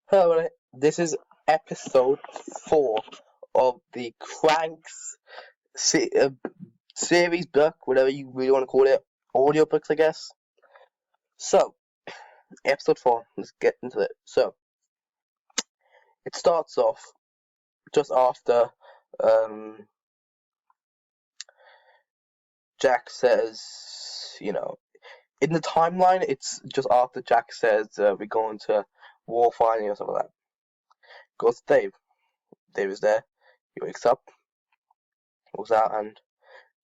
Hello, everyone. This is episode 4 of the Cranks series book, whatever you really want to call it. Audiobooks, I guess. So, episode 4, let's get into it. So, it starts off just after um, Jack says, in the timeline, it's just after Jack says we're going to war finally or something like that. Goes to Dave. Dave is there. He wakes up, goes out, and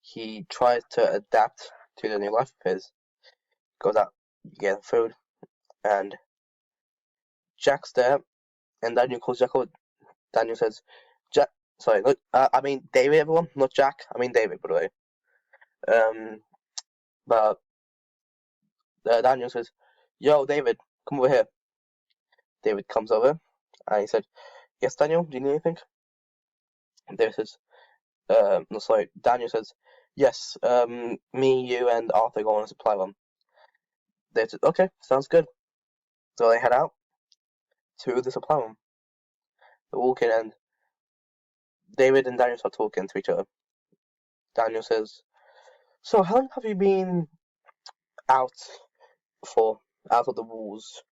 he tries to adapt to the new life of his. Goes out, get food, and Jack's there, and Daniel calls Jack over. Daniel says, Jack, sorry, look, I mean David, everyone, not Jack. I mean David, by the way. But Daniel says, yo, David, come over here. David comes over, and he said, yes, Daniel, do you need anything? And David says, no, sorry, Daniel says, yes, me, you, and Arthur go on a supply run. David says, okay, sounds good. So they head out to the supply run. They walk in, and David and Daniel start talking to each other. Daniel says, so how long have you been out for, out of the walls,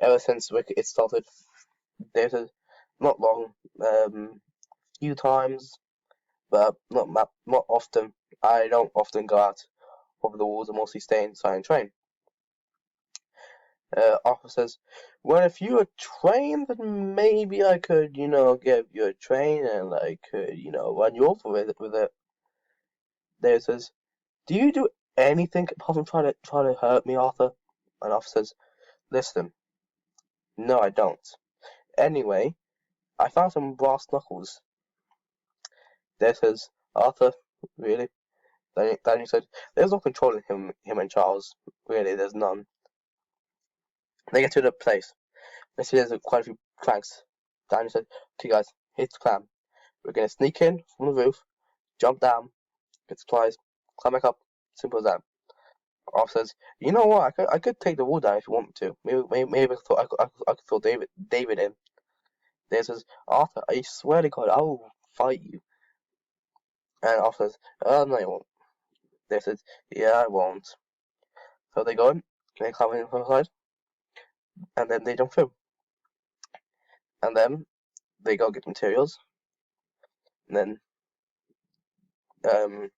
ever since it started? David says, not long, few times, but not often. I don't often go out of the walls. I mostly stay inside and train. Arthur says, well, if you were trained, then maybe I could, give you a train and I could, run you over with it. David says, do you do anything apart from try to hurt me, Arthur? And Arthur says, listen, no, I don't. Anyway, I found some brass knuckles. David says, Arthur, really? Daniel said, there's no controlling him and Charles. Really, there's none. They get to the place. They see there's quite a few cranks. Daniel said, okay guys, here's the plan. We're gonna sneak in from the roof, jump down, get supplies, climb back up. Simple as that. Arthur says, you know what? I could take the wall down if you want me to. Maybe I could throw David in. David says, Arthur, I swear to God, I will fight you. And Arthur says, oh no, you won't. David says, yeah, I won't. So they go in, they climb in from the side, and then they jump through. And then they go get materials. And then um,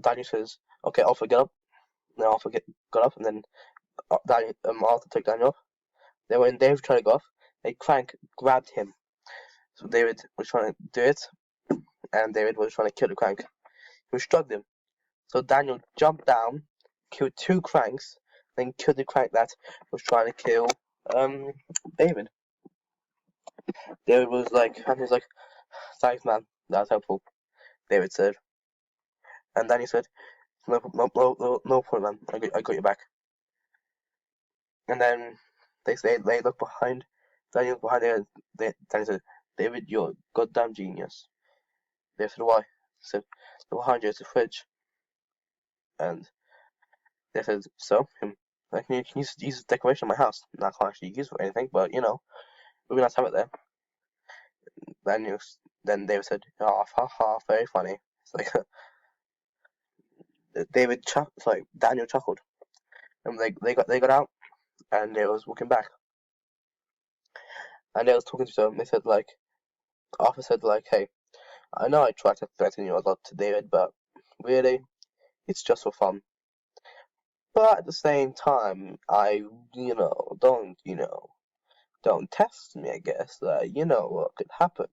Daniel says, okay, Arthur, get up. And then Arthur got up, and then Arthur took Daniel off. Then when David tried to go off, a crank grabbed him. So David was trying to do it, and David was trying to kill the crank. He struck him. So Daniel jumped down, killed two cranks, then killed the crank that was trying to kill David. David was like, thanks man, that's helpful. David said, and Daniel said, no problem, man. I got your back. And then they look behind. Daniel behind there. Daniel said, David, you're a goddamn genius. They said, why? He said, behind you is a fridge. And they said, so? Like, can you use this decoration in my house? And I can't actually use it for anything, but, it would be nice to have it there. Then, then David said, oh, ha ha, very funny. It's like, Daniel chuckled. And they got out, and they was walking back. And they was talking to them. They said, like, Arthur said, like, hey, I know I tried to threaten you a lot to David, but really, it's just for fun. But at the same time, don't test me, I guess. You know what could happen.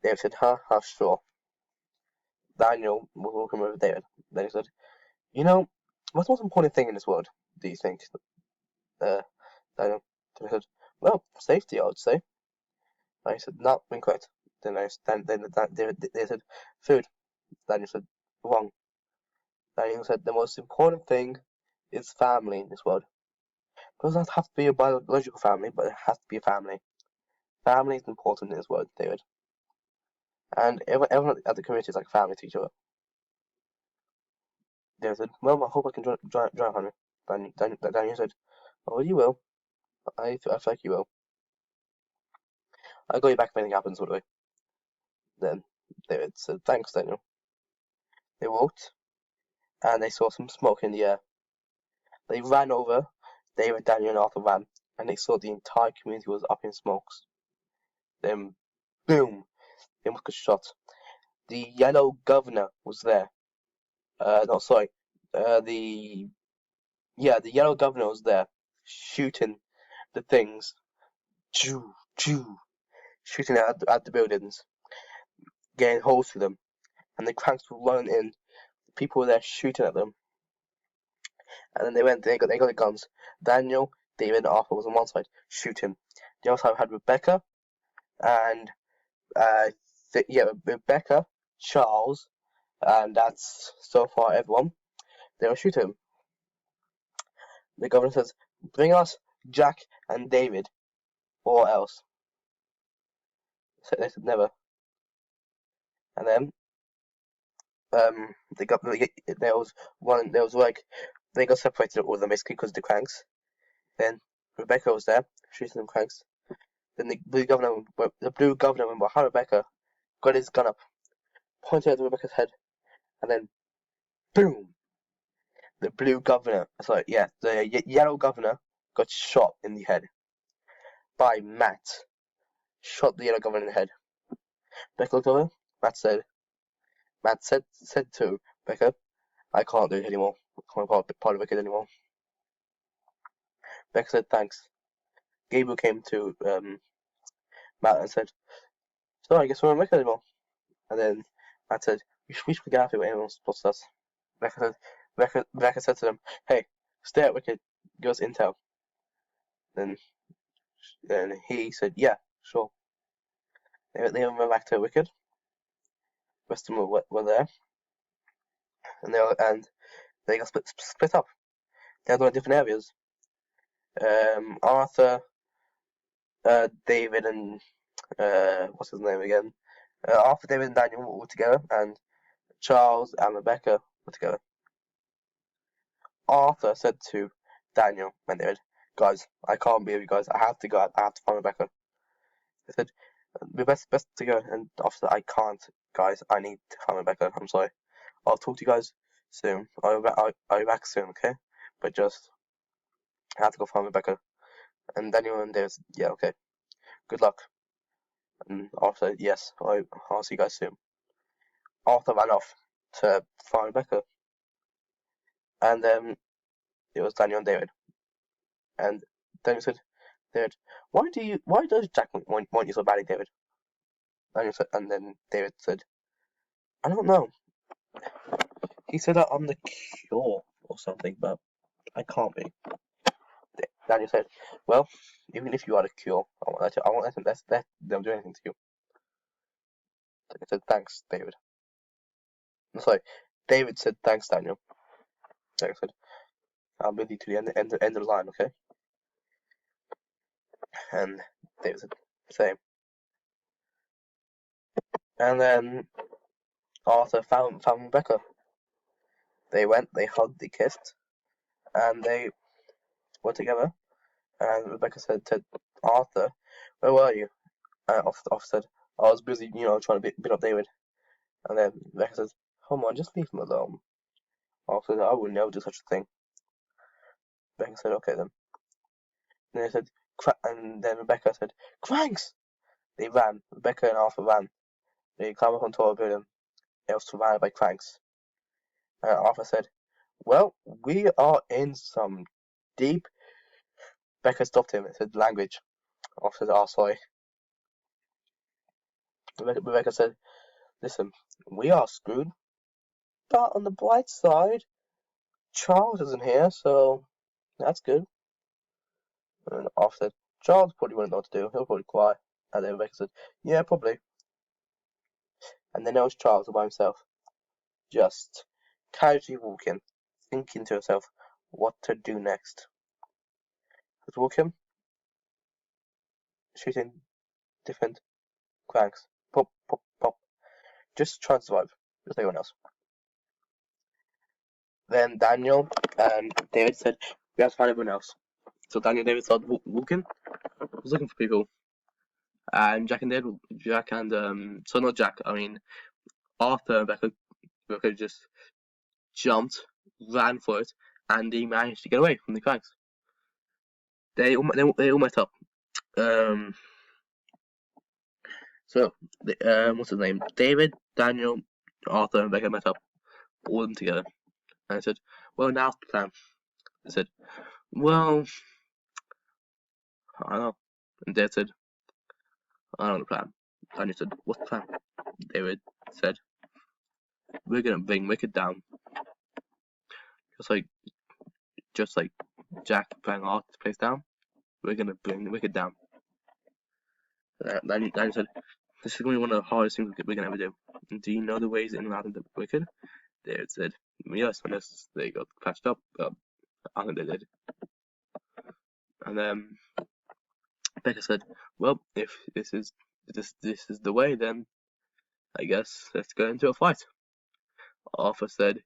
David said, huh, sure. Daniel was walking with David. Then he said, what's the most important thing in this world, do you think? Daniel. Then he said, well, safety, I would say. And he said, no, incorrect. Then they said, food. Daniel said, wrong. Daniel said, the most important thing is family in this world. It doesn't have to be a biological family, but it has to be a family. Family is important in this world, David. And everyone at the community is like family to each other. David said, well, I hope I can drive on it. Daniel said, oh, you will. I feel like you will. I'll call you back if anything happens, by the way. Then David said, thanks, Daniel. They walked, and they saw some smoke in the air. They ran over. David, Daniel, and Arthur ran, and they saw the entire community was up in smokes. Then, boom! They almost got shot. The yellow governor was there. No, sorry. The yellow governor was there, shooting the things. Choo, choo, shooting at the buildings, getting holes through them, and the cranks were running in. People were there shooting at them, and then they got the guns. Daniel, David, and Arthur was on one side shooting. The other side had Rebecca and Rebecca, Charles, and that's so far everyone. They were shooting. The governor says, "Bring us Jack and David, or else." So they said never. And then they got there was like they got separated all of them basically because of the cranks. Then Rebecca was there shooting them cranks. Then the blue governor went behind Rebecca, got his gun up, pointed at Rebecca's head, and then boom! The yellow governor got shot in the head by Matt. Shot the yellow governor in the head. Becca looked over. Matt said to Becca, "I can't do it anymore. I can't be part of the kid anymore." Becca said, "Thanks." Gabriel came to Matt and said, "So I guess we're not Becca anymore." And then Matt said, "We should get out of here. Anyone spots us." Becca said to them, "Hey, stay at Wicked. Give us intel." Then he said, "Yeah, sure." They went back to Wicked. The rest of them were there, and they got split up. They had all different areas. Arthur, David, and what's his name again? Arthur, David, and Daniel were together, and Charles and Rebecca were together. Arthur said to Daniel and David, "Guys, I can't be with you guys. I have to go. I have to find Rebecca." They said, "We're best to go." And Arthur said, "I can't, guys. I need to find Rebecca. I'm sorry. I'll talk to you guys soon. I'll be back soon, okay? But just I have to go find Rebecca." And Daniel and David said, "Yeah, okay. Good luck." And Arthur said, "Yes, I'll see you guys soon." Arthur ran off to find Rebecca, and then it was Daniel and David. And Daniel said, "David, why does Jack want you so badly, David?" Daniel said, and then David said, "I don't know. He said that I'm the cure or something, but I can't be." Daniel said, "Well, even if you are the cure, I won't let them do anything to you." I said, "Thanks, David." Sorry, David said, "Thanks, Daniel." Daniel said, "I'll be with you to the end of the line, okay?" And David said, "Same." And then Arthur found Rebecca. They went, they hugged, they kissed, and they were together. And Rebecca said to Arthur, "Where were you?" And Arthur said, "I was busy, trying to beat up David." And then Rebecca says, "Come on, just leave him alone." Arthur said, "I would never do such a thing." Rebecca said, "Okay then." And they said, and then Rebecca said, "Cranks!" They ran. Rebecca and Arthur ran. They climbed up onto a building. It was surrounded by cranks. And Arthur said, "Well, we are in some deep." Becca stopped him and said, "Language." Arthur said, "Oh, sorry." Rebecca said, "Listen, we are screwed. But on the bright side, Charles isn't here, so that's good." And Arthur said, "Charles probably wouldn't know what to do. He'll probably cry." And then Rebecca said, "Yeah, probably." And then there was Charles by himself, just casually walking, thinking to himself what to do next. He was walking, shooting different cranks. Pop, pop, pop. Just trying to survive, just like everyone else. Then Daniel and David said, "We have to find everyone else." So Daniel and David started walking, was looking for people. and so not Jack, I mean Arthur and Becca just jumped, ran for it, and they managed to get away from the cranks. They all met up. So what's his name? David, Daniel, Arthur, and Becca met up, all of them together, and I said, "Well, now's the plan." I said, "Well, I don't know." And Dad said, "I don't know the plan." Daniel said, "What's the plan?" David said, "We're gonna bring Wicked down, just like Jack brought Arthur's place down. We're gonna bring Wicked down." Daniel said, "This is gonna be one of the hardest things we're gonna ever do. Do you know the ways in and out of the Wicked?" David said, "Yes, unless they got patched up. I think they did." And then Becca said, "Well, if this is the way, then I guess let's go into a fight." Arthur said,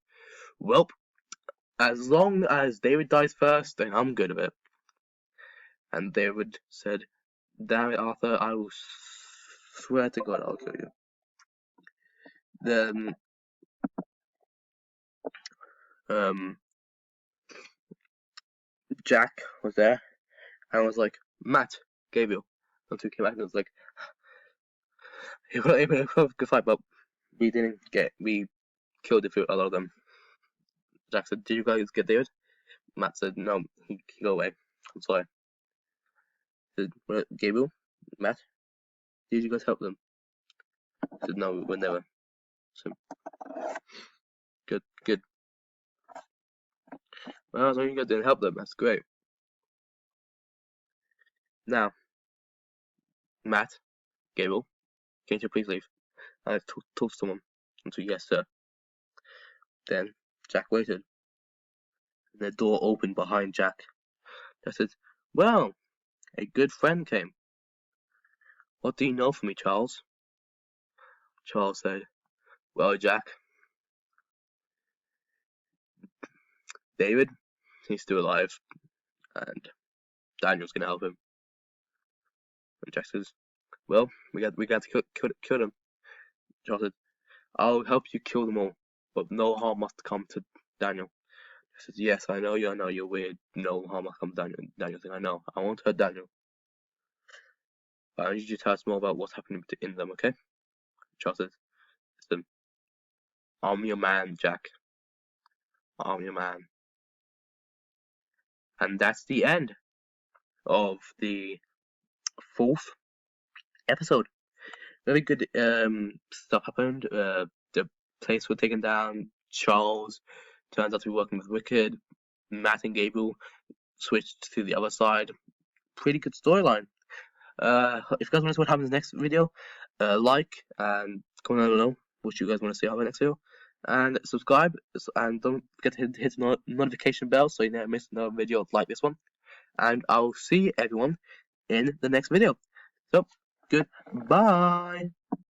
"Well, as long as David dies first, then I'm good with it." And David said, "Damn it, Arthur, I will swear to God I'll kill you." Then Jack was there and was like, "Matt, Gabriel." And two came back and was like, "He was able to have a good fight, but we killed a lot of them." Jack said, "Did you guys get David?" Matt said, "No, he go away. I'm sorry." He said, "Gabriel, Matt, did you guys help them?" He said, "No, we never." So, good. Well, as long as you guys didn't help them, that's great. Now, Matt, Gabriel, can you please leave? I have to talk to someone. And so, "Yes, sir." Then Jack waited. And the door opened behind Jack. I said, "Well, a good friend came. What do you know for me, Charles?" Charles said, "Well, Jack, David, he's still alive, and Daniel's gonna help him." And Jack says, "Well, we got to kill them." Charles said, "I'll help you kill them all, but no harm must come to Daniel." I said, "Yes, I know you're weird. No harm must come to Daniel." Daniel said, "I know. I won't hurt Daniel. But I need you to tell us more about what's happening in them, okay?" Charles says, "Listen, I'm your man, Jack. I'm your man." And that's the end of the 4th episode. Very good stuff happened. The place was taken down. Charles turns out to be working with Wicked. Matt and Gabriel switched to the other side. Pretty good storyline. If you guys want to see what happens next video, like and comment down below what you guys want to see happen next video, and subscribe, and don't forget to hit the notification bell so you never miss another video like this one. And I'll see everyone in the next video. So, goodbye.